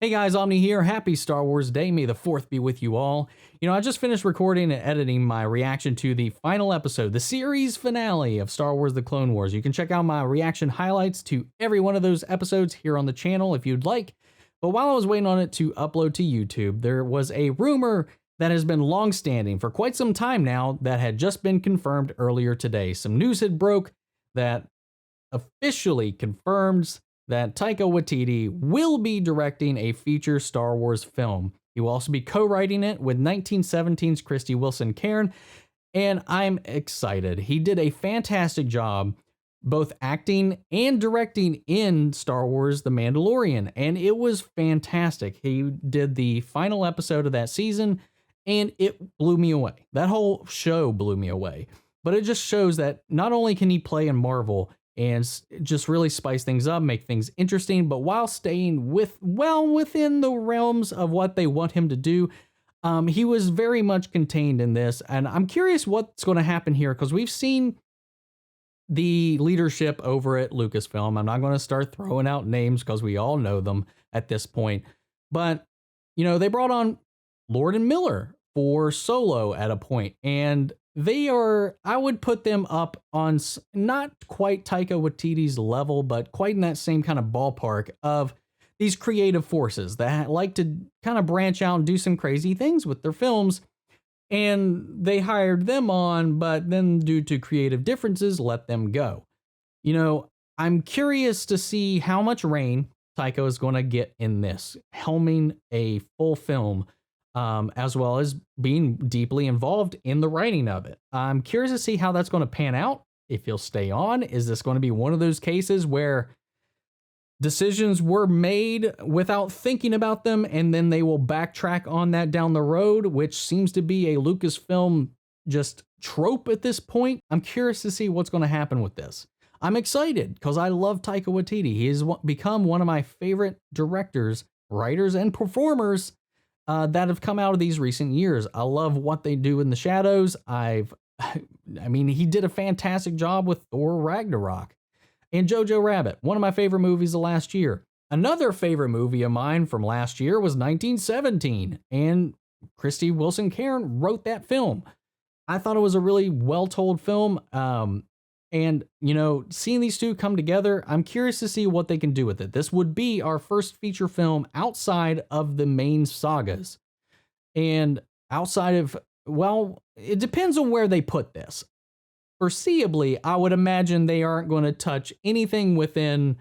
Hey guys, Omni here. Happy Star Wars Day. May the 4th be with you all. I just finished recording and editing my reaction to the final episode, the series finale of Star Wars The Clone Wars. You can check out my reaction highlights to every one of those episodes here on the channel if you'd like. But while I was waiting on it to upload to YouTube, there was a rumor that has been long-standing for quite some time now that had just been confirmed earlier today. Some news had broke that officially confirms that Taika Waititi will be directing a feature Star Wars film. He will also be co-writing it with 1917's Wilson-Cairns, and I'm excited. He did a fantastic job both acting and directing in Star Wars The Mandalorian, and it was fantastic. He did the final episode of that season, and it blew me away. That whole show blew me away. But it just shows that not only can he play in Marvel and just really spice things up, make things interesting, but while staying within the realms of what they want him to do, he was very much contained in this. And I'm curious what's going to happen here, because we've seen the leadership over at Lucasfilm. I'm not going to start throwing out names because we all know them at this point. But, they brought on Lord and Miller for Solo at a point, and they are, I would put them up on not quite Taika Waititi's level, but quite in that same kind of ballpark of these creative forces that like to kind of branch out and do some crazy things with their films. And they hired them on, but then due to creative differences, let them go. I'm curious to see how much reign Taika is going to get in this, helming a full film, as well as being deeply involved in the writing of it. I'm curious to see how that's going to pan out, if he'll stay on. Is this going to be one of those cases where decisions were made without thinking about them, and then they will backtrack on that down the road, which seems to be a Lucasfilm just trope at this point? I'm curious to see what's going to happen with this. I'm excited because I love Taika Waititi. He has become one of my favorite directors, writers, and performers that have come out of these recent years. I love what they do in the shadows. I mean, he did a fantastic job with Thor Ragnarok and Jojo Rabbit, one of my favorite movies of last year. Another favorite movie of mine from last year was 1917, and Wilson-Cairns wrote that film. I thought it was a really well-told film, and, seeing these two come together, I'm curious to see what they can do with it. This would be our first feature film outside of the main sagas. And outside of, well, it depends on where they put this. Foreseeably, I would imagine they aren't going to touch anything within,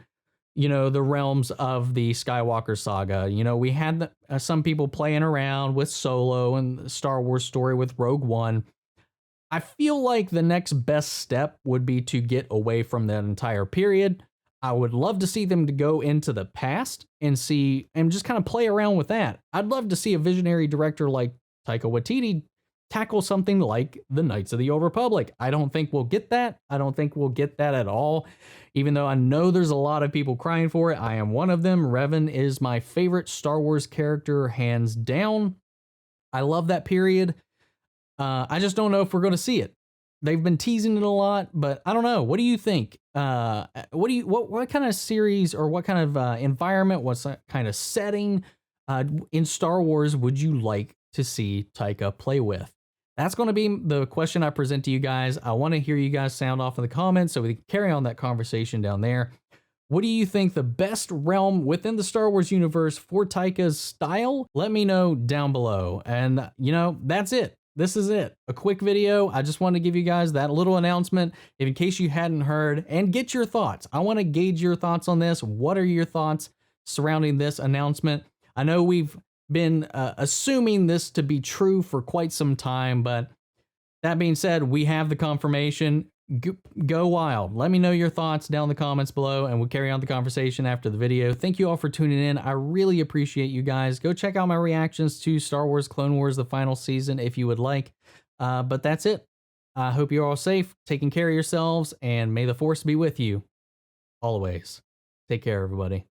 the realms of the Skywalker saga. We had some people playing around with Solo and the Star Wars story with Rogue One. I feel like the next best step would be to get away from that entire period. I would love to see them to go into the past and just kind of play around with that. I'd love to see a visionary director like Taika Waititi tackle something like the Knights of the Old Republic. I don't think we'll get that. I don't think we'll get that at all, even though I know there's a lot of people crying for it. I am one of them. Revan is my favorite Star Wars character, hands down. I love that period. I just don't know if we're going to see it. They've been teasing it a lot, but I don't know. What do you think? What kind of series or what kind of environment, what kind of setting in Star Wars would you like to see Taika play with? That's going to be the question I present to you guys. I want to hear you guys sound off in the comments so we can carry on that conversation down there. What do you think the best realm within the Star Wars universe for Taika's style? Let me know down below. And, that's it. This is it. A quick video. I just want to give you guys that little announcement in case you hadn't heard, and get your thoughts. I want to gauge your thoughts on this. What are your thoughts surrounding this announcement? I know we've been assuming this to be true for quite some time, but that being said, we have the confirmation. Go wild. Let me know your thoughts down in the comments below, and we'll carry on the conversation after the video. Thank you all for tuning in. I really appreciate you guys. Go check out my reactions to Star Wars Clone Wars, the final season, if you would like. But that's it. I hope you're all safe, taking care of yourselves, and may the Force be with you always. Take care, everybody.